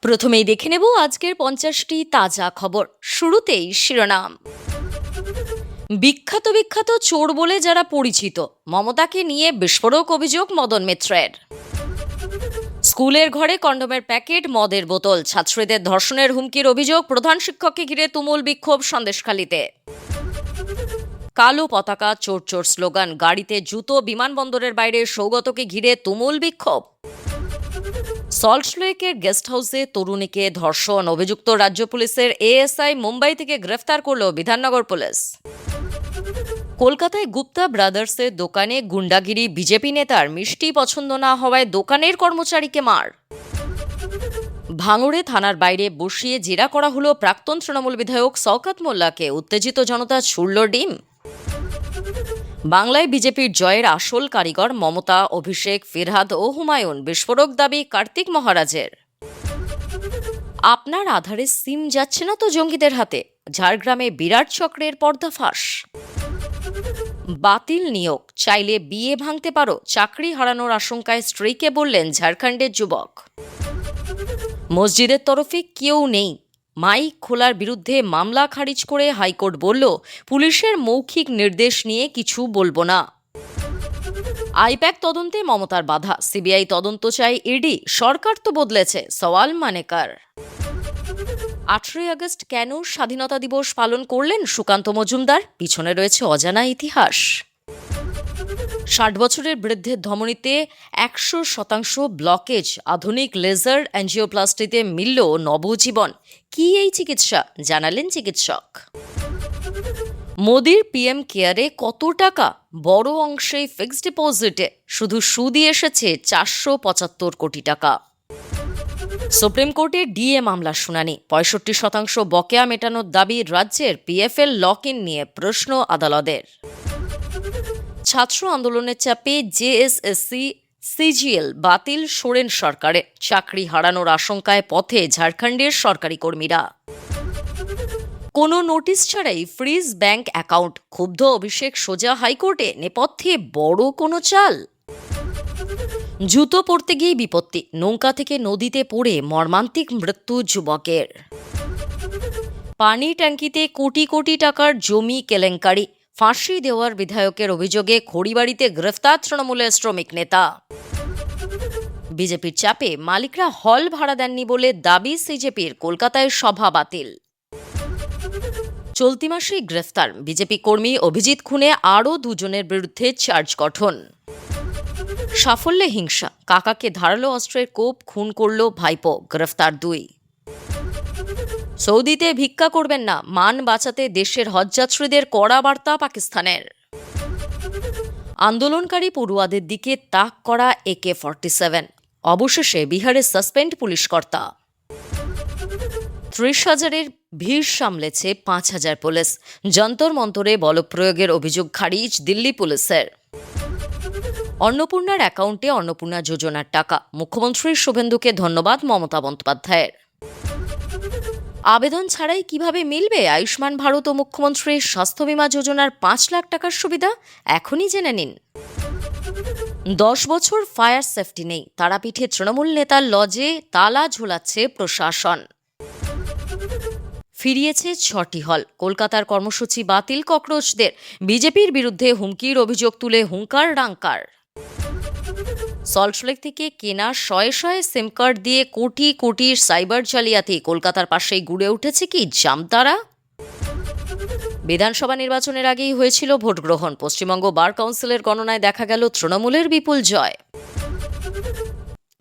প্রথমেই দেখে নেব আজকের 50টি তাজা খবর। শুরুতেই শিরোনাম। বিখ্যাত বিখ্যাত চোর বলে যারা পরিচিত, মমতাকে নিয়ে বিস্ফোরক অভিযোগ মদন মিত্রের। স্কুলের ঘরে কন্ডোমের প্যাকেট, মদের বোতল, ছাত্রীদের ধর্ষণের হুমকির অভিযোগ, প্রধান শিক্ষককে ঘিরে তুমুল বিক্ষোভ সন্দেশখালীতে। কালো পতাকা, চোর চোর স্লোগান, গাড়িতে জুতো, বিমানবন্দরের বাইরে সৌগতকে ঘিরে তুমুল বিক্ষোভ। সল্টলেকের গেস্ট হাউসে তরুণীকে ধর্ষণ, অভিযুক্ত রাজ্য পুলিশের এএসআই মুম্বাই থেকে গ্রেফতার করল বিধাননগর পুলিশ। কলকাতায় গুপ্তা ব্রাদার্সের দোকানে গুন্ডাগিরি, বিজেপি নেতার মিষ্টি পছন্দ না হওয়ায় দোকানের কর্মচারীকে মার। ভাঙড়ে থানার বাইরে বসিয়ে জেরা করা হলো প্রাক্তন তৃণমূল বিধায়ক শওকত মোল্লাকে, উত্তেজিত জনতা ছুড়ল ডিম। বাংলায় বিজেপির জয়ের আসল কারিগর মমতা, অভিষেক, ফিরহাদ ও হুমায়ুন, বিস্ফোরক দাবি কার্তিক মহারাজের। আপনার আধারে সিম যাচ্ছে না তো জঙ্গিদের হাতে, ঝাড়গ্রামে বিরাট চক্রের পর্দাফাঁস। বাতিল নিয়োগ, চাইলে বিয়ে ভাঙতে পারো, চাকরি হারানোর আশঙ্কায় স্ত্রীকে বললেন ঝাড়খণ্ডের যুবক। মসজিদের তরফে কেউ নেই, মাইক খোলার বিরুদ্ধে মামলা খারিজ করে হাইকোর্ট বলল, পুলিশের মৌখিক নির্দেশ নিয়ে কিছু বলবো না। আইপ্যাক তদন্তে মমতার বাধা, সিবিআই তদন্ত চাই ইডি, সরকার তো বদলেছে, সওয়াল মানেকার। 18 আগস্ট কেন স্বাধীনতা দিবস পালন করলেন সুকান্ত মজুমদার? পিছনে রয়েছে অজানা ইতিহাস। 60 বছরের বৃদ্ধের ধমনীতে 100% ব্লকেজ, আধুনিক লেজার অ্যাঞ্জিওপ্লাস্টিতে মিলল নবজীবন। কি এই চিকিৎসা, জানালেন চিকিৎসক। মোদির পিএম কেয়ারে কত টাকা? বড় অংশেই ফিক্সড ডিপোজিটে, শুধু সুদই এসেছে 475 কোটি টাকা। সুপ্রিম কোর্টে ডিএ মামলার শুনানি, 65% বকেয়া মেটানোর দাবি রাজ্যের, পিএফএল লক ইন নিয়ে প্রশ্ন আদালতের। ছাত্র আন্দোলনের চাপে জেএসএসসি সিজিএল বাতিল, সোরেন সরকারের, চাকরি হারানোর আশঙ্কায় পথে ঝাড়খণ্ডের সরকারি কর্মীরা। কোনো নোটিশ ছাড়াই ফ্রিজ ব্যাংক অ্যাকাউন্ট, ক্ষুব্ধ অভিষেক সোজা হাইকোর্টে, নেপথ্যে বড় কোনো চাল। জুতো পরতে গিয়ে বিপত্তি, নৌকা থেকে নদীতে পড়ে মর্মান্তিক মৃত্যু যুবকের। পানি ট্যাঙ্কিতে কোটি কোটি টাকার জমি কেলেঙ্কারি, ফাঁসি দেওয়ার বিধায়কের অভিযোগে খড়িবাড়িতে গ্রেফতার তৃণমূলের শ্রমিক নেতা। বিজেপির চাপে মালিকরা হল ভাড়া দেননি বলে দাবি সিজেপির, কলকাতায় সভা বাতিল। চলতি মাসেই গ্রেফতার বিজেপি কর্মী অভিজিৎ খুনে আরও 2 জনের বিরুদ্ধে চার্জ গঠন। সাফল্যে হিংসা, কাকাকে ধারালো অস্ত্রের কোপ, খুন করল ভাইপো, গ্রেফতার 2। সৌদিতে ভিক্ষা করবেন না, মান বাঁচাতে দেশের হজযাত্রীদের কড়া বার্তা পাকিস্তানের। আন্দোলনকারী পড়ুয়াদের দিকে তাক করা AK-47, অবশেষে বিহারে সাসপেন্ড পুলিশ কর্তা। 30,000-এর ভিড় সামলেছে 5,000 পুলিশ, যন্তর মন্তরে বলপ্রয়োগের অভিযোগ খারিজ দিল্লি পুলিশের। অন্নপূর্ণার অ্যাকাউন্টে অন্নপূর্ণা যোজনার টাকা, মুখ্যমন্ত্রী শুভেন্দুকে ধন্যবাদ মমতা বন্দ্যোপাধ্যায়ের। আবেদন ছাড়াই কিভাবে মিলবে আয়ুষ্মান ভারত ও মুখ্যমন্ত্রীর স্বাস্থ্য বীমা যোজনার 5 লাখ টাকার সুবিধা? এখনই জেনে নিন। 10 বছর ফায়ার সেফটি নেই, তারাপীঠে তৃণমূল নেতার লজে তালা ঝোলাচ্ছে প্রশাসন। ফিরিয়েছে 6টি হল, কলকাতার কর্মসূচি বাতিল ককরোচদের, বিজেপির বিরুদ্ধে হুমকির অভিযোগ তুলে হুঙ্কার রাঙ্কার। সল্টলেক থেকে কেনা শয়ে শয়ে সিম কার্ড দিয়ে কোটি কোটির সাইবার জালিয়াতি, কলকাতার পাশেই গড়ে উঠেছে কি জামতারা। বিধানসভা নির্বাচনের আগেই হয়েছিল ভোট গ্রহণ, পশ্চিমবঙ্গ বার কাউন্সিলের গণনায় দেখা গেল তৃণমূলের বিপুল জয়।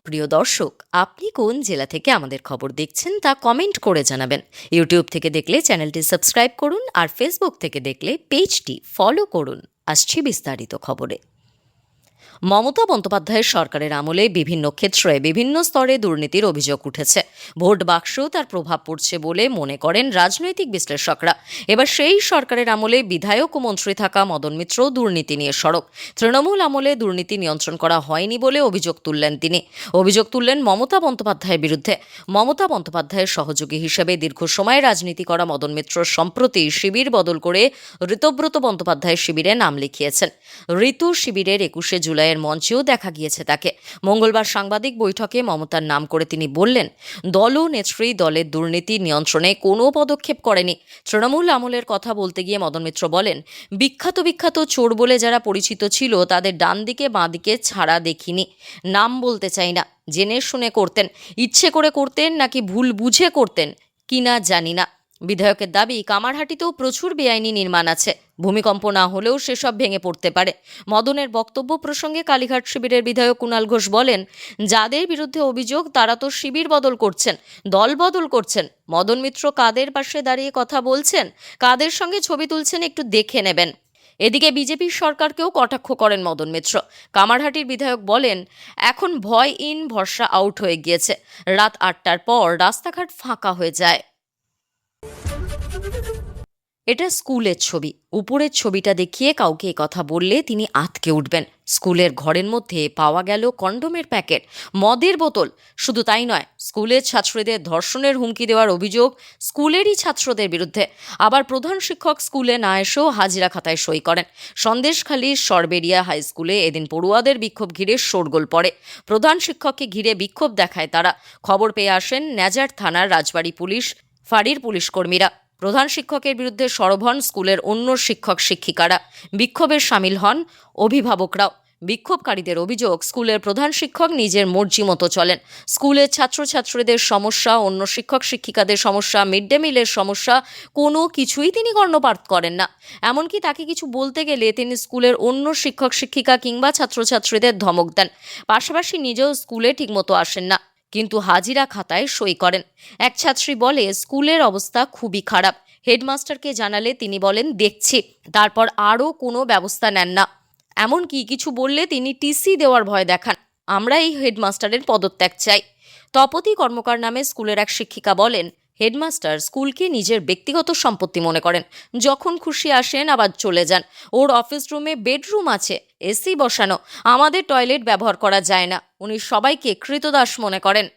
প্রিয় দর্শক, আপনি কোন জেলা থেকে আমাদের খবর দেখছেন তা কমেন্ট করে জানাবেন। ইউটিউব থেকে দেখলে চ্যানেলটি সাবস্ক্রাইব করুন, আর ফেসবুক থেকে দেখলে পেজটি ফলো করুন। আসছি বিস্তারিত খবরে। মমতা বন্দ্যোপাধ্যায়ের সরকারের আমলে বিভিন্ন ক্ষেত্রে বিভিন্ন স্তরে দুর্নীতির অভিযোগ উঠেছে। ভোট বাক্সেও তার প্রভাব পড়ছে বলে মনে করেন রাজনৈতিক বিশ্লেষকরা। এবার সেই সরকারের আমলে বিধায়ক ও মন্ত্রী থাকা মদন মিত্র দুর্নীতি নিয়ে সরব। তৃণমূল আমলে দুর্নীতি নিয়ন্ত্রণ করা হয়নি বলে অভিযোগ তুললেন তিনি। অভিযোগ তুললেন মমতা বন্দ্যোপাধ্যায়ের বিরুদ্ধে। মমতা বন্দ্যোপাধ্যায়ের সহযোগী হিসেবে দীর্ঘ সময় রাজনীতি করা মদন মিত্র সম্প্রতি শিবির বদল করে ঋতব্রত বন্দ্যোপাধ্যায়ের শিবিরে নাম লিখিয়েছেন। ঋতু শিবিরের 21 জুলাই লড়াইয়ের মঞ্চেও দেখা গিয়েছে তাকে। মঙ্গলবার সাংবাদিক বৈঠকে মমতার নাম করে তিনি বললেন, দলনেত্রী দলের দুর্নীতি নিয়ন্ত্রণে কোনো পদক্ষেপ করেনি। তৃণমূল আমলের কথা বলতে গিয়ে মদন মিত্র বলেন, বিখ্যাত চোর বলে যারা পরিচিত ছিল তাদের ডান দিকে বাঁ দিকে ছাড়া দেখিনি। নাম বলতে চাই না, জেনে শুনে করতেন, ইচ্ছে করে করতেন নাকি ভুল বুঝে করতেন কিনা জানি না। বিধায়কের দাবি, কামারহাটিতেও প্রচুর বেআইনি নির্মাণ আছে, ভূমিকম্প না হলেও সেসব ভেঙে পড়তে পারে। মদনের বক্তব্য প্রসঙ্গে কালীঘাট শিবিরের বিধায়ক কুণাল ঘোষ বলেন, যাদের বিরুদ্ধে অভিযোগ তারা তো শিবির বদল করছেন, দল বদল করছেন। মদন মিত্র কাদের পাশে দাঁড়িয়ে কথা বলছেন, কাদের সঙ্গে ছবি তুলছেন একটু দেখে নেবেন। এদিকে বিজেপির সরকারকেও কটাক্ষ করেন মদন মিত্র। কামারহাটির বিধায়ক বলেন, এখন ভয় ইন ভরসা আউট হয়ে গিয়েছে। রাত 8টার পর রাস্তাঘাট ফাঁকা হয়ে যায়। এটা স্কুলের ছবি। উপরের ছবিটা দেখিয়ে কাউকে কথা বললে তিনি আঁতকে উঠবেন। স্কুলের ঘরের মধ্যে পাওয়া গেল কন্ডোমের প্যাকেট, মদের বোতল। শুধু তাই নয়, স্কুলের ছাত্রীদের ধর্ষণের হুমকি দেওয়ার অভিযোগ স্কুলেরই ছাত্রদের বিরুদ্ধে। আবার প্রধান শিক্ষক স্কুলে না এসেও হাজিরা খাতায় সই করেন। সন্দেশখালীর সরবেরিয়া হাই স্কুলে এদিন পড়ুয়াদের বিক্ষোভ ঘিরে শোরগোল পড়ে। প্রধান শিক্ষককে ঘিরে বিক্ষোভ দেখায় তারা। খবর পেয়ে আসেন ন্যাজার থানার রাজবাড়ী পুলিশ ফাঁড়ির পুলিশকর্মীরা। প্রধান শিক্ষকের বিরুদ্ধে সরব হন স্কুলের অন্য শিক্ষক শিক্ষিকারা। বিক্ষোভে সামিল হন অভিভাবকরাও। বিক্ষোভকারীদের অভিযোগ, স্কুলের প্রধান শিক্ষক নিজের মর্জি মতো চলেন। স্কুলের ছাত্রছাত্রীদের সমস্যা, অন্য শিক্ষক শিক্ষিকাদের সমস্যা, মিড ডে মিলের সমস্যা, কোনো কিছুই তিনি কর্ণপাত করেন না। এমনকি তাকে কিছু বলতে গেলে তিনি স্কুলের অন্য শিক্ষক শিক্ষিকা কিংবা ছাত্রছাত্রীদের ধমক দেন। পাশাপাশি নিজেও স্কুলে ঠিকমতো আসেন না, কিন্তু হাজিরা খাতায় সই করেন। এক ছাত্রী বলে, স্কুলের অবস্থা খুবই খারাপ। হেডমাস্টারকে জানালে তিনি বলেন দেখছি, তারপর আরও কোনো ব্যবস্থা নেন না। এমনকি কিছু বললে তিনি টিসি দেওয়ার ভয় দেখান। আমরা এই হেডমাস্টারের পদত্যাগ চাই। তপতি কর্মকার নামে স্কুলের এক শিক্ষিকা বলেন, হেডমাস্টার স্কুলকে নিজের ব্যক্তিগত সম্পত্তি মনে করেন, যখন খুশি আসেন আবার চলে যান। ওর অফিস রুমে বেডরুম আছে, এসি বসানো, আমাদের টয়লেট ব্যবহার করা যায় না। উনি সবাইকে কৃতদাস মনে করেন।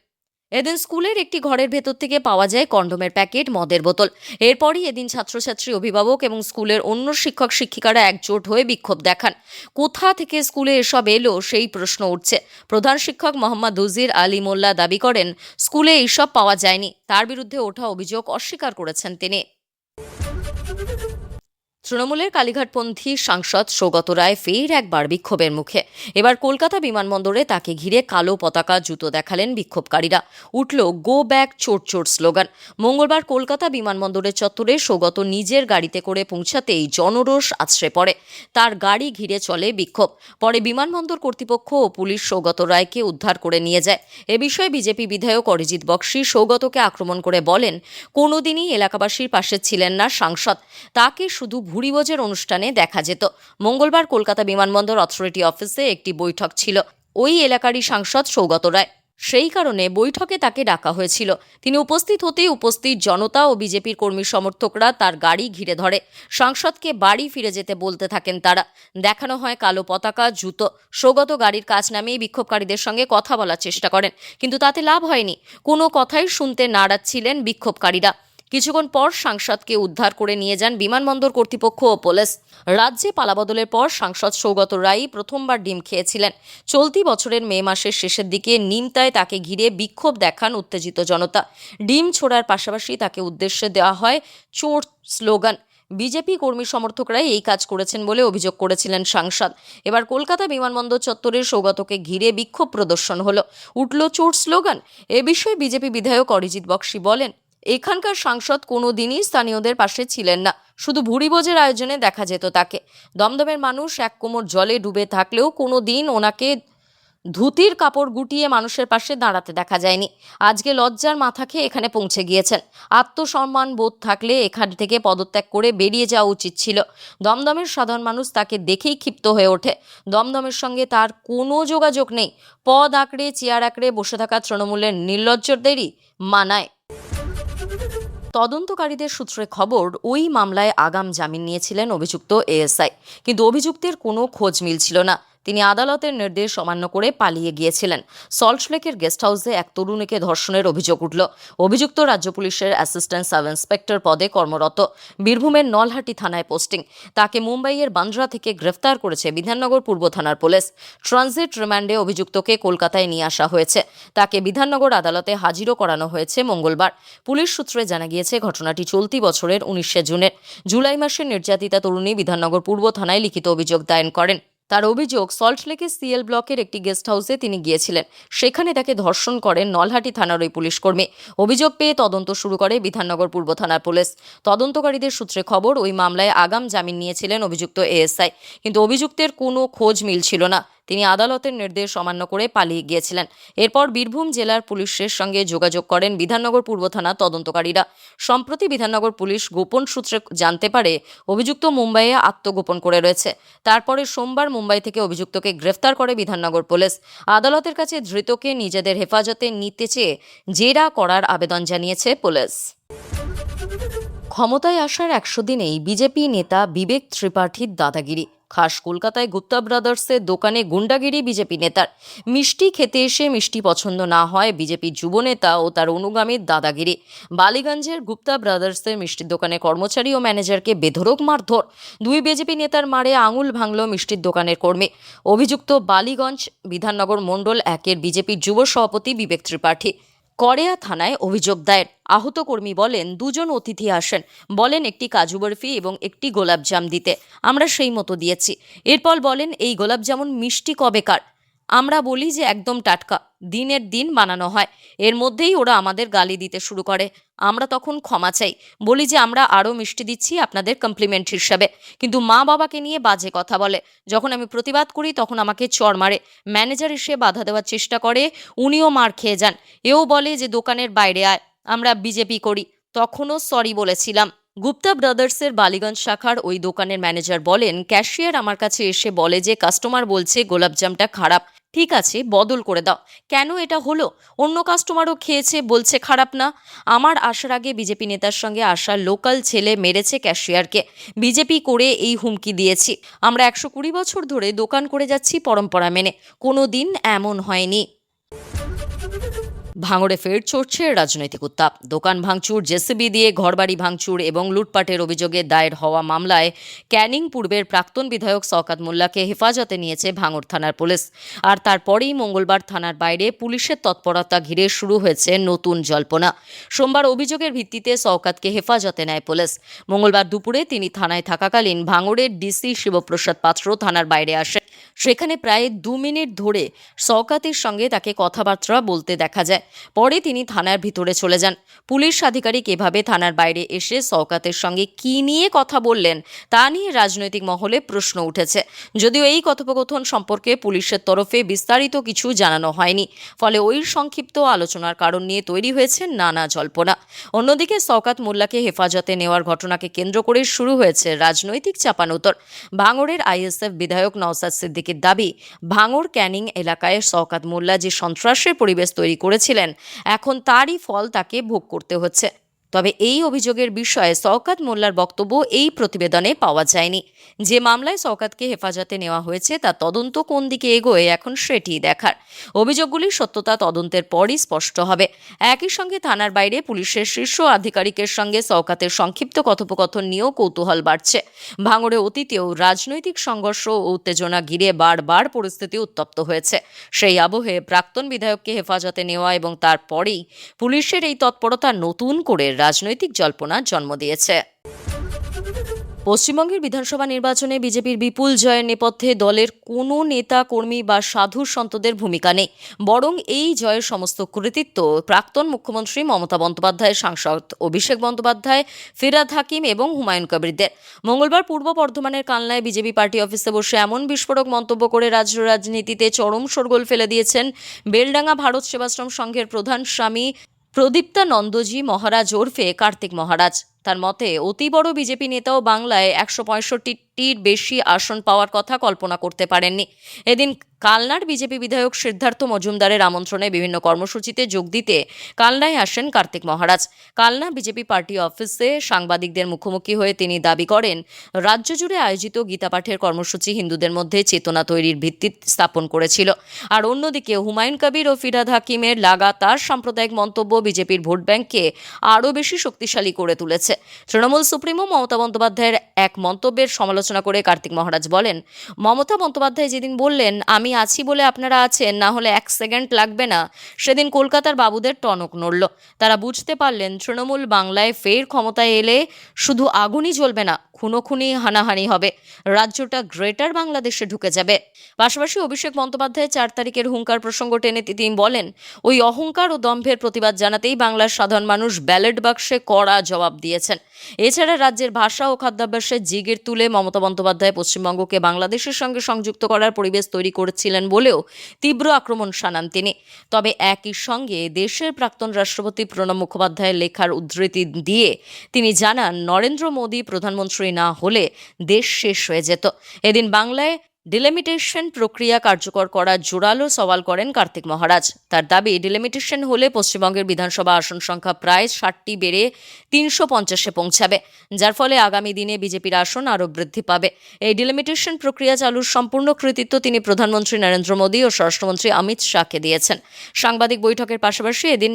এদিন স্কুলের একটি ঘরের ভেতর থেকে পাওয়া যায় কন্ডোমের প্যাকেট, মদের বোতল। এরপরই এদিন ছাত্রছাত্রী, অভিভাবক এবং স্কুলের অন্য শিক্ষক শিক্ষিকারা একজোট হয়ে বিক্ষোভ দেখান। কোথা থেকে স্কুলে এসব এলো সেই প্রশ্ন উঠছে। প্রধান শিক্ষক মোহাম্মদ উজির আলী মোল্লা দাবি করেন, স্কুলে এইসব পাওয়া যায়নি। তার বিরুদ্ধে ওঠা অভিযোগ অস্বীকার করেছেন তিনি। তৃণমূলের কালীঘাটপন্থী সাংসদ সৌগত রায় ফের একবার বিক্ষোভের মুখে। এবার কলকাতা বিমানবন্দরে তাকে ঘিরে কালো পতাকা, জুতো দেখালেন বিক্ষোভকারীরা। উঠল গো ব্যাক চোর চোর স্লোগান। মঙ্গলবার কলকাতা বিমানবন্দরের চত্বরে সৌগত নিজের গাড়িতে করে পৌঁছাতেই জনরোষ আছড়ে পড়ে। তার গাড়ি ঘিরে চলে বিক্ষোভ। পরে বিমানবন্দর কর্তৃপক্ষ ও পুলিশ সৌগত রায়কে উদ্ধার করে নিয়ে যায়। এ বিষয়ে বিজেপি বিধায়ক অরিজিৎ বক্সি সৌগতকে আক্রমণ করে বলেন, কোনোদিনই এলাকাবাসীর পাশে ছিলেন না সাংসদ, তাকে শুধু ভুরিভোজের অনুষ্ঠানে দেখা যেত। মঙ্গলবার কলকাতা বিমানবন্দর অথরিটি অফিসে একটি বৈঠক ছিল ওই এলাকারই সাংসদ সৌগত রায়। সেই কারণে বৈঠকে তাকে ডাকা হয়েছিল। তিনি উপস্থিত হতেই উপস্থিত জনতা ও বিজেপির কর্মী সমর্থকরা তার গাড়ি ঘিরে ধরে। সাংসদকে বাড়ি ফিরে যেতে বলতে থাকেন তারা। দেখানো হয় কালো পতাকা, জুতো। সৌগত গাড়ির কাছ নামিয়ে বিক্ষোভকারীদের সঙ্গে কথা বলার চেষ্টা করেন, কিন্তু তাতে লাভ হয়নি। কোনো কথাই শুনতে নারাজ ছিলেন বিক্ষোভকারীরা। কিছুক্ষণ পর সাংসদকে উদ্ধার করে নিয়ে যান বিমানবন্দর কর্তৃপক্ষ ও পুলিশ। রাজ্যে পালাবদলের পর সাংসদ সৌগত রায় প্রথমবার ডিম খেয়েছিলেন। চলতি বছরের মে মাসের শেষের দিকে নিমতায় তাকে ঘিরে বিক্ষোভ দেখান উত্তেজিত জনতা। ডিম ছোড়ার পাশাপাশি তাকে উদ্দেশ্যে দেওয়া হয় চোর স্লোগান। বিজেপি কর্মী সমর্থকরাই এই কাজ করেছেন বলে অভিযোগ করেছিলেন সাংসদ। এবার কলকাতা বিমানবন্দর চত্বরে সৌগতকে ঘিরে বিক্ষোভ প্রদর্শন হলো, উঠল চোর স্লোগান। এ বিষয়ে বিজেপি বিধায়ক অরিজিৎ বক্সি বলেন, এখানকার সাংসদ কোনো দিনই স্থানীয়দের পাশে ছিলেন না, শুধু ভুরিভোজের আয়োজনে দেখা যেত তাকে। দমদমের মানুষ এক কোমর জলে ডুবে থাকলেও কোনো দিন ওনাকে ধুতির কাপড় গুটিয়ে মানুষের পাশে দাঁড়াতে দেখা যায়নি। আজকে লজ্জার মাথা খেয়ে এখানে পৌঁছে গিয়েছেন। আত্মসম্মান বোধ থাকলে এখান থেকে পদত্যাগ করে বেরিয়ে যাওয়া উচিত ছিল। দমদমের সাধারণ মানুষ তাকে দেখেই ক্ষিপ্ত হয়ে ওঠে। দমদমের সঙ্গে তার কোনো যোগাযোগ নেই। পদ আঁকড়ে, চেয়ার আঁকড়ে বসে থাকা তৃণমূলের নির্লজ্জদেরই মানায়। তদন্তকারীদের সূত্রে খবর, ওই মামলায় আগাম জামিন নিয়েছিলেন অভিযুক্ত এএসআই, কিন্তু অভিযুক্তের কোনো খোঁজ মিলছিল না। তিনি আদালতের নির্দেশ অমান্য করে পালিয়ে গিয়েছিলেন। সল্টলেকের গেস্ট হাউসে এক তরুণীকে ধর্ষণের অভিযোগ উঠল। অভিযুক্ত রাজ্য পুলিশের অ্যাসিস্ট্যান্ট সাব ইন্সপেক্টর পদে কর্মরত, বীরভূমের নলহাটি থানায় পোস্টিং। তাকে মুম্বাইয়ের বান্দ্রা থেকে গ্রেফতার করেছে বিধাননগর পূর্ব থানার পুলিশ। ট্রানজিট রিমান্ডে অভিযুক্তকে কলকাতায় নিয়ে আসা হয়েছে। তাকে বিধাননগর আদালতে হাজিরও করানো হয়েছে মঙ্গলবার। পুলিশ সূত্রে জানা গিয়েছে, ঘটনাটি চলতি বছরের 19 জুনের। জুলাই মাসে নির্যাতিতা তরুণী বিধাননগর পূর্ব থানায় লিখিত অভিযোগ দায়ের করেন। তার অভিযোগ, সল্টলেকের সিএল ব্লকের একটি গেস্ট হাউসে তিনি গিয়েছিলেন। সেখানে তাকে ধর্ষণ করেন নলহাটি থানার ওই পুলিশ কর্মী। অভিযোগ পেয়ে তদন্ত শুরু করে বিধাননগর পূর্ব থানার পুলিশ। তদন্তকারীদের সূত্রে খবর, ওই মামলায় আগাম জামিন নিয়েছিলেন অভিযুক্ত এএসআই, কিন্তু অভিযুক্তের কোনো খোঁজ মিলছিল না। তিনি আদালতের নির্দেশ অমান্য করে পালিয়ে গিয়েছিলেন। এরপর বীরভূম জেলার পুলিশের সঙ্গে যোগাযোগ করেন বিধাননগর পূর্ব থানা তদন্তকারীরা। সম্প্রতি বিধাননগর পুলিশ গোপন সূত্রে জানতে পারে অভিযুক্ত মুম্বাইয়ে আত্মগোপন করে রয়েছে। তারপরে সোমবার মুম্বাই থেকে অভিযুক্তকে গ্রেফতার করে বিধাননগর পুলিশ। আদালতের কাছে ধৃতকে নিজেদের হেফাজতে নিতে চেয়ে জেরা করার আবেদন জানিয়েছে পুলিশ। ক্ষমতায় আসার 100 দিনেই বিজেপি নেতা বিবেক ত্রিপাঠীর দাদাগিরি। খাস কলকাতায় গুপ্তা ব্রাদার্সের দোকানে গুন্ডাগিরি বিজেপি নেতার। মিষ্টি খেতে এসে মিষ্টি পছন্দ না হয় বিজেপি যুবনেতা ও তার অনুগামীর দাদাগিরি। বালিগঞ্জের গুপ্তা ব্রাদার্সের মিষ্টির দোকানে কর্মচারী ও ম্যানেজারকে বেধড়ক মারধর। দুই বিজেপি নেতার মারে আঙুল ভাঙল মিষ্টির দোকানের কর্মী। অভিযুক্ত বালিগঞ্জ বিধাননগর মণ্ডল 1-এর বিজেপির যুব সভাপতি বিবেক ত্রিপাঠী। করেয়া থানায় অভিযোগ দায়ের। আহত কর্মী বলেন, 2 জন অতিথি আসেন, বলেন একটি কাজু বরফি এবং একটি গোলাপজাম দিতে। আমরা সেই মতো দিয়েছি। এরপর বলেন, এই গোলাপজামুন মিষ্টি কবেকার? আমরা বলি যে একদম টাটকা, দিনের দিন বানানো হয়। এর মধ্যেই ওরা আমাদের গালি দিতে শুরু করে। আমরা তখন ক্ষমা চাই, বলি যে আমরা আরও মিষ্টি দিচ্ছি আপনাদের কমপ্লিমেন্ট হিসাবে। কিন্তু মা বাবাকে নিয়ে বাজে কথা বলে। যখন আমি প্রতিবাদ করি তখন আমাকে চড় মারে। ম্যানেজার এসে বাধা দেওয়ার চেষ্টা করে, উনিও মার খেয়ে যান। এও বলে যে দোকানের বাইরে আয়, আমরা বিজেপি করি। তখনও সরি বলেছিলাম। গুপ্তা ব্রাদার্সের বালিগঞ্জ শাখার ওই দোকানের ম্যানেজার বলেন, ক্যাশিয়ার আমার কাছে এসে বলে যে কাস্টমার বলছে গোলাপজামটা খারাপ, ঠিক আছে বদল করে দাও। কেন এটা হলো? অন্য কাস্টমারও খেয়েছে, বলছে খারাপ না। আমার আসার আগে বিজেপি নেতার সঙ্গে আসা লোকাল ছেলে মেরেছে ক্যাশিয়ারকে। বিজেপি করে এই হুমকি দিয়েছি। আমরা 120 বছর ধরে দোকান করে যাচ্ছি পরম্পরা মেনে, কোনো দিন এমন হয়নি। ভাঙড়ে ফের চড়ছে রাজনৈতিক উত্তাপ। দোকান ভাঙচুর, জেসিবি দিয়ে ঘরবাড়ি ভাঙচুর এবং লুটপাটের অভিযোগে দায়ের হওয়া মামলায় ক্যানিং পূর্বের প্রাক্তন বিধায়ক শওকত মোল্লাকে হেফাজতে নিয়েছে ভাঙড় থানার পুলিশ। আর তারপরেই মঙ্গলবার থানার বাইরে পুলিশের তৎপরতা ঘিরে শুরু হয়েছে নতুন জল্পনা। সোমবার অভিযোগের ভিত্তিতে শওকতকে হেফাজতে নেয় পুলিশ। মঙ্গলবার দুপুরে তিনি থানায় থাকাকালীন ভাঙড়ের ডিসি শিবপ্রসাদ পাত্র থানার বাইরে আসেন। সেখানে প্রায় 2 মিনিট ধরে শওকতের সঙ্গে তাকে কথাবার্তা বলতে দেখা যায়। পরে তিনি থানার ভিতরে চলে যান। পুলিশ আধিকারিক এভাবে থানার বাইরে এসে শওকতের সঙ্গে কী নিয়ে কথা বললেন তা নিয়ে রাজনৈতিক মহলে প্রশ্ন উঠেছে। যদিও এই কথোপকথন সম্পর্কে পুলিশের তরফে বিস্তারিত কিছু জানানো হয়নি, ফলে ওই সংক্ষিপ্ত আলোচনার কারণ নিয়ে তৈরি হয়েছে নানা জল্পনা। অন্যদিকে শওকত মোল্লাকে হেফাজতে নেওয়ার ঘটনাকে কেন্দ্র করে শুরু হয়েছে রাজনৈতিক চাপানোতর। ভাঙড়ের আইএসএফ বিধায়ক নওশাদ সিদ্দিকীর দাবি, ভাঙড় ক্যানিং এলাকায় শওকত মোল্লা যে সন্ত্রাসের পরিবেশ তৈরি করেছিলেন, এখন তারই ফল তাকে ভোগ করতে হচ্ছে। তবে এই অভিযোগের বিষয়ে শওকত মোল্লার বক্তব্য এই প্রতিবেদনে পাওয়া যায়নি। যে মামলায় শওকতকে হেফাজতে নেওয়া হয়েছে তা তদন্ত কোন দিকে এগোয় এখন সেটি দেখার। অভিযোগগুলির সত্যতা তদন্তের পরই স্পষ্ট হবে। একই সঙ্গে থানার বাইরে পুলিশের শীর্ষ আধিকারিকের সঙ্গে শওকতের সংক্ষিপ্ত কথোপকথন নিয়েও কৌতূহল বাড়ছে। ভাঙড়ে অতীতেও রাজনৈতিক সংঘর্ষ ও উত্তেজনা ঘিরে বারবার পরিস্থিতি উত্তপ্ত হয়েছে। সেই আবহে প্রাক্তন বিধায়ককে হেফাজতে নেওয়া এবং তারপরেই পুলিশের এই তৎপরতা নতুন করে রাজনৈতিক জল্পনার জন্ম দিয়েছে। পশ্চিমবঙ্গের বিধানসভা নির্বাচনে বিজেপির বিপুল জয়ের নেপথ্যে দলের কোনো নেতা কর্মী বা সাধু সন্তদের ভূমিকা নেই, বরং এই জয়ের সমস্ত কৃতিত্ব প্রাক্তন মুখ্যমন্ত্রী মমতা বন্দ্যোপাধ্যায়, সাংসদ অভিষেক বন্দ্যোপাধ্যায়, ফিরহাদ হাকিম এবং হুমায়ুন কবিরদের। মঙ্গলবার পূর্ব বর্ধমানের কালনায় বিজেপি পার্টি অফিসে বসে এমন বিস্ফোরক মন্তব্য করে রাজ্য রাজনীতিতে চরম শোরগোল ফেলে দিয়েছেন বেলডাঙ্গা ভারত সেবাশ্রম সংঘের প্রধান স্বামী প্রদীপ্তানন্দজি মহারাজ ওরফে কার্তিক মহারাজ। তার মতে অতি বড় বিজেপি নেতাও বাংলায় 165টির বেশি আসন পাওয়ার কথা কল্পনা করতে পারেননি। এদিন কালনার বিজেপি বিধায়ক সিদ্ধার্থ মজুমদারের আমন্ত্রণে বিভিন্ন কর্মসূচিতে যোগ দিতে কালনায় আসেন কার্তিক মহারাজ। কালনা বিজেপি পার্টি অফিসে সাংবাদিকদের মুখোমুখি হয়ে তিনি দাবি করেন, রাজ্য জুড়ে আয়োজিত গীতা পাঠের কর্মসূচি হিন্দুদের মধ্যে চেতনা তৈরির ভিত্তি স্থাপন করেছিল। আর অন্যদিকে হুমায়ুন কবির ও ফিরহাদ হাকিমের লাগাতার সাম্প্রদায়িক মন্তব্য বিজেপির ভোট ব্যাংককে আরও বেশি শক্তিশালী করে তুলেছে। তৃণমূল সুপ্রিমো মমতা বন্দ্যোপাধ্যায়ের এক মন্তব্যের সমালোচনা করে কার্তিক মহারাজ বলেন, মমতা বন্দ্যোপাধ্যায় যেদিন বললেন আমি আছি বলে আপনারা আছেন, না হলে 1 সেকেন্ড লাগবে না, সেদিন কলকাতার বাবুদের টনক নড়ল। তারা বুঝতে পারলেন তৃণমূল বাংলায় ফের ক্ষমতায় এলে শুধু আগুনই জ্বলবে না, খুনোখুনি হানাহানি হবে, রাজ্যটা গ্রেটার বাংলাদেশে ঢুকে যাবে। পাশাপাশি অভিষেক বন্দ্যোপাধ্যায় 4 তারিখের হুঙ্কার প্রসঙ্গ টেনে তিনি বলেন, ওই অহংকার ও দম্ভের প্রতিবাদ জানাতেই বাংলার সাধারণ মানুষ ব্যালট বাক্সে কড়া জবাব দিয়েছেন। এছাড়া রাজ্যের ভাষা ও খাদ্যাভ্যাসের জিগির তুলে মমতা বন্দ্যোপাধ্যায় পশ্চিমবঙ্গকে বাংলাদেশের সঙ্গে সংযুক্ত করার পরিবেশ তৈরি করেছিলেন বলেও তীব্র আক্রমণ শানান তিনি। তবে একই সঙ্গে দেশের প্রাক্তন রাষ্ট্রপতি প্রণব মুখোপাধ্যায়ের লেখার উদ্ধৃতি দিয়ে তিনি জানান, নরেন্দ্র মোদী প্রধানমন্ত্রী না হলে দেশ শেষ হয়ে যেত। এদিন বাংলায় ডিলিমিটেশন প্রক্রিয়া কার্যকর করার জোরালো সওয়াল করেন কার্তিক মহারাজ। তার দাবি, ডিলিমিটেশন হলে পশ্চিমবঙ্গের বিধানসভা আসন সংখ্যা প্রায় 60টি বেড়ে 350-এ পৌঁছাবে, যার ফলে আগামী দিনে বিজেপির আসন আরও বৃদ্ধি পাবে। এই ডিলিমিটেশন প্রক্রিয়া চালুর সম্পূর্ণ কৃতিত্ব তিনি প্রধানমন্ত্রী নরেন্দ্র মোদী ও স্বরাষ্ট্রমন্ত্রী অমিত শাহকে দিয়েছেন। সাংবাদিক বৈঠকের পাশাপাশি এদিন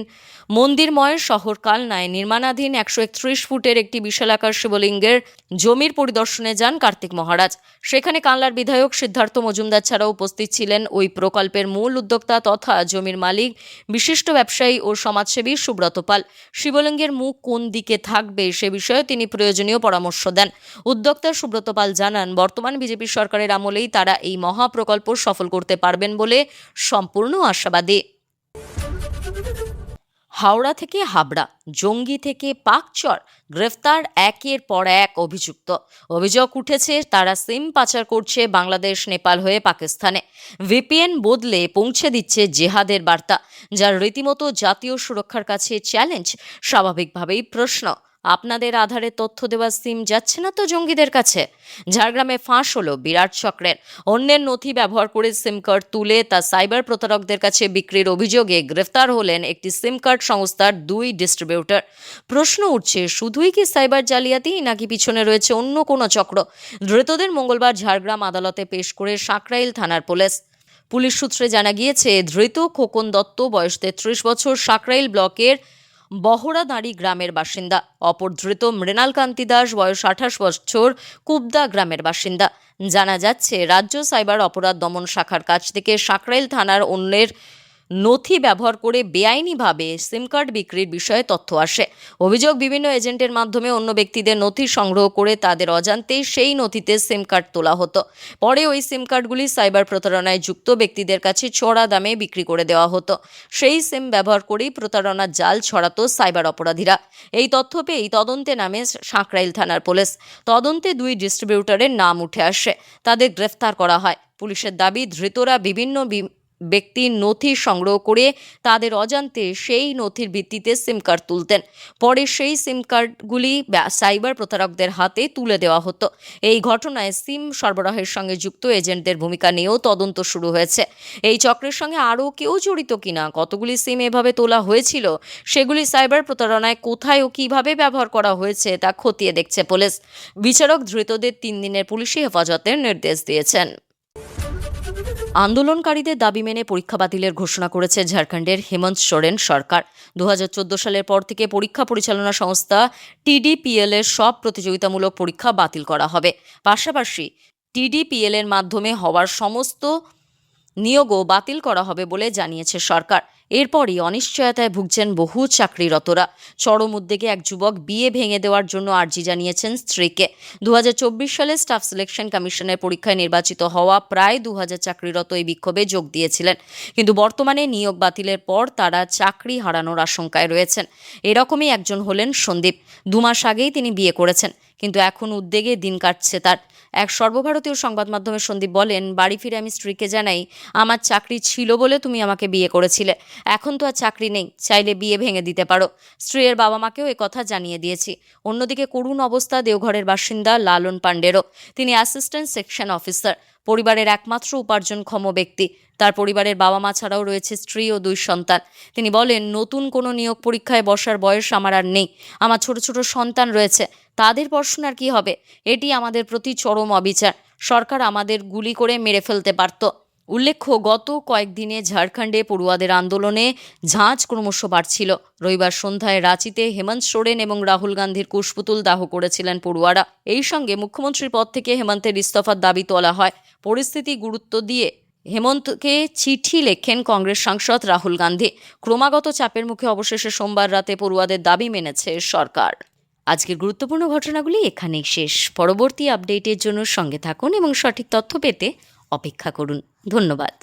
মন্দিরময় শহর কালনায় নির্মাণাধীন 131 ফুটের একটি বিশালাকার শিবলিঙ্গের জমির পরিদর্শনে যান কার্তিক মহারাজ। সেখানে কালনার বিধায়ক সিদ্ধার্থ মজুমদার ছাড়াও উপস্থিত ছিলেন ওই প্রকল্পের মূল উদ্যোক্তা তথা জমির মালিক বিশিষ্ট ব্যবসায়ী ও সমাজসেবী সুব্রত পাল। শিবলিঙ্গের মুখ কোন দিকে থাকবে সে বিষয়ে তিনি প্রয়োজনীয় পরামর্শ দেন। উদ্যোক্তা সুব্রত পাল জানান, বর্তমান বিজেপি সরকারের আমলেই তারা এই মহাপ্রকল্প সফল করতে পারবেন বলে সম্পূর্ণ আশাবাদী। হাওড়া থেকে হাবড়া, জঙ্গি থেকে পাকচর, গ্রেফতার একের পর এক অভিযুক্ত। অভিযোগ উঠেছে তারা সিম পাচার করছে বাংলাদেশ নেপাল হয়ে পাকিস্তানে, ভিপিএন বদলে পৌঁছে দিচ্ছে জেহাদের বার্তা, যার রীতিমতো জাতীয় সুরক্ষার কাছে চ্যালেঞ্জ। স্বাভাবিকভাবেই প্রশ্ন, আপনাদের আধারে তথ্য দেওয়া সিম যাচ্ছে না তো জঙ্গিদের কাছে? ঝাড়গ্রামে ফাঁস হলো বিরাট চক্রের। অন্যের নথি ব্যবহার করে সিম কার্ড তুলে তা সাইবার প্রতারকদের কাছে বিক্রির অভিযোগে গ্রেফতার হলেন একটি সিম কার্ড সংস্থার 2 ডিস্ট্রিবিউটর। প্রশ্ন উঠছে, শুধুই কি সাইবার জালিয়াতি, নাকি পিছনে রয়েছে অন্য কোনো চক্র? ধৃতদের মঙ্গলবার ঝাড়গ্রাম আদালতে পেশ করে সাঁকরাইল থানার পুলিশ সূত্রে জানা গিয়েছে, ধৃত খোকন দত্ত, বয়স 33 বছর, সাঁকরাইল ব্লকের বহরাদাঁড়ি গ্রামের বাসিন্দা। অপর ধৃত মৃণাল কান্তি দাস, বয়স 28 বছর, কুবদা গ্রামের বাসিন্দা। জানা যাচ্ছে, রাজ্য সাইবার অপরাধ দমন শাখার কাছ থেকে সাঁকরাইল থানার অন্যের নথি ব্যবহার করে বেআইনিভাবে সিম কার্ড বিক্রির বিষয়ে তথ্য আসে। অভিযোগ, বিভিন্ন এজেন্টের মাধ্যমে অন্য ব্যক্তিদের নথি সংগ্রহ করে তাদের অজান্তেই সেই নথিতে সিম কার্ড তোলা হতো। পরে ওই সিম কার্ডগুলি সাইবার প্রতারণায় যুক্ত ব্যক্তিদের কাছে চড়া দামে বিক্রি করে দেওয়া হতো। সেই সিম ব্যবহার করেই প্রতারণার জাল ছড়াতো সাইবার অপরাধীরা। এই তথ্য পেয়েই তদন্তে নামে সাঁকরাইল থানার পুলিশ। তদন্তে 2 ডিস্ট্রিবিউটরের নাম উঠে আসে, তাদের গ্রেফতার করা হয়। পুলিশের দাবি, ধৃতরা বিভিন্ন ব্যক্তির নথি সংগ্রহ করে তাদের অজান্তে সেই নথির ভিত্তিতে সিম কার্ড তুলতেন। পরে সেই সিম কার্ডগুলি সাইবার প্রতারকদের হাতে তুলে দেওয়া হতো। এই ঘটনায় সিম সরবরাহের সঙ্গে যুক্ত এজেন্টদের ভূমিকা নিয়েও তদন্ত শুরু হয়েছে। এই চক্রের সঙ্গে আরও কেউ জড়িত কিনা, কতগুলি সিম এভাবে তোলা হয়েছিল, সেগুলি সাইবার প্রতারণায় কোথায় ও কীভাবে ব্যবহার করা হয়েছে তা খতিয়ে দেখছে পুলিশ। বিচারক ধৃতদের 3 দিনের পুলিশি হেফাজতের নির্দেশ দিয়েছেন। আন্দোলনকারীদের দাবি মেনে পরীক্ষা বাতিলের ঘোষণা করেছে ঝাড়খণ্ডের হেমন্ত সোরেন সরকার। 2014 সালের পর থেকে পরীক্ষা পরিচালনা সংস্থা TDPL এর সব প্রতিযোগিতামূলক পরীক্ষা বাতিল করা হবে। পাশাপাশি TDPL এর মাধ্যমে হওয়ার সমস্ত নিয়োগও বাতিল করা হবে বলে জানিয়েছে সরকার। এরপরই অনিশ্চয়তায় ভুগছেন বহু চাকরিরতরা। চরম উদ্বেগে এক যুবক বিয়ে ভেঙে দেওয়ার জন্য আর্জি জানিয়েছেন স্ত্রীকে। 2024 সালে স্টাফ সিলেকশন কমিশনের পরীক্ষায় নির্বাচিত হওয়া প্রায় 2000 চাকরিরত এই বিক্ষোভে যোগ দিয়েছিলেন, কিন্তু বর্তমানে নিয়োগ বাতিলের পর তারা চাকরি হারানোর আশঙ্কায় রয়েছেন। এরকমই একজন হলেন সন্দীপ। 2 মাস আগেই তিনি বিয়ে করেছেন, কিন্তু এখন উদ্বেগে দিন কাটছে তার। এক সর্বভারতীয় সংবাদ মাধ্যমে সন্দীপ বলেন, বাড়ি ফিরে আমি স্ত্রীকে জানাই, আমার চাকরি ছিল বলে তুমি আমাকে বিয়ে করেছিলে। এখন তো আর চাকরি নেই, চাইলে বিয়ে ভেঙে দিতে পারো। স্ত্রীর বাবা মাকেও কথা জানিয়ে দিয়েছি। অন্যদিকে করুণ অবস্থা দেওঘরের বাসিন্দা লালন পাণ্ডেরও। তিনি অ্যাসিস্ট্যান্ট সেকশন অফিসার, পরিবারের একমাত্র উপার্জনক্ষম ব্যক্তি। তার পরিবারের বাবা মা ছাড়াও রয়েছে স্ত্রী ও 2 সন্তান। তিনি বলেন, নতুন কোনো নিয়োগ পরীক্ষায় বসার বয়স আমার আর নেই। আমার ছোট ছোট সন্তান রয়েছে, তাদের পড়াশোনার কি হবে? এটি আমাদের প্রতি চরম অবিচার। সরকার আমাদের গুলি করে মেরে ফেলতে পারত। উল্লেখ্য, গত কয়েকদিনে ঝাড়খণ্ডে পড়ুয়াদের আন্দোলনে ঝাঁজ ক্রমশ বাড়ছিল। রবিবার সন্ধ্যায় রাঁচিতে হেমন্ত সোরেন এবং রাহুল গান্ধীর কুশপুতুল দাহ করেছিলেন পড়ুয়ারা। এই সঙ্গে মুখ্যমন্ত্রীর পদ থেকে হেমন্তের ইস্তফার দাবি তোলা হয়। পরিস্থিতি গুরুত্ব দিয়ে হেমন্তকে চিঠি লেখেন কংগ্রেস সাংসদ রাহুল গান্ধী। ক্রমাগত চাপের মুখে অবশেষে সোমবার রাতে পড়ুয়াদের দাবি মেনেছে সরকার। আজকের গুরুত্বপূর্ণ ঘটনাগুলি এখানেই শেষ। পরবর্তী আপডেটের জন্য সঙ্গে থাকুন এবং সঠিক তথ্য পেতে অপেক্ষা করুন। ধন্যবাদ।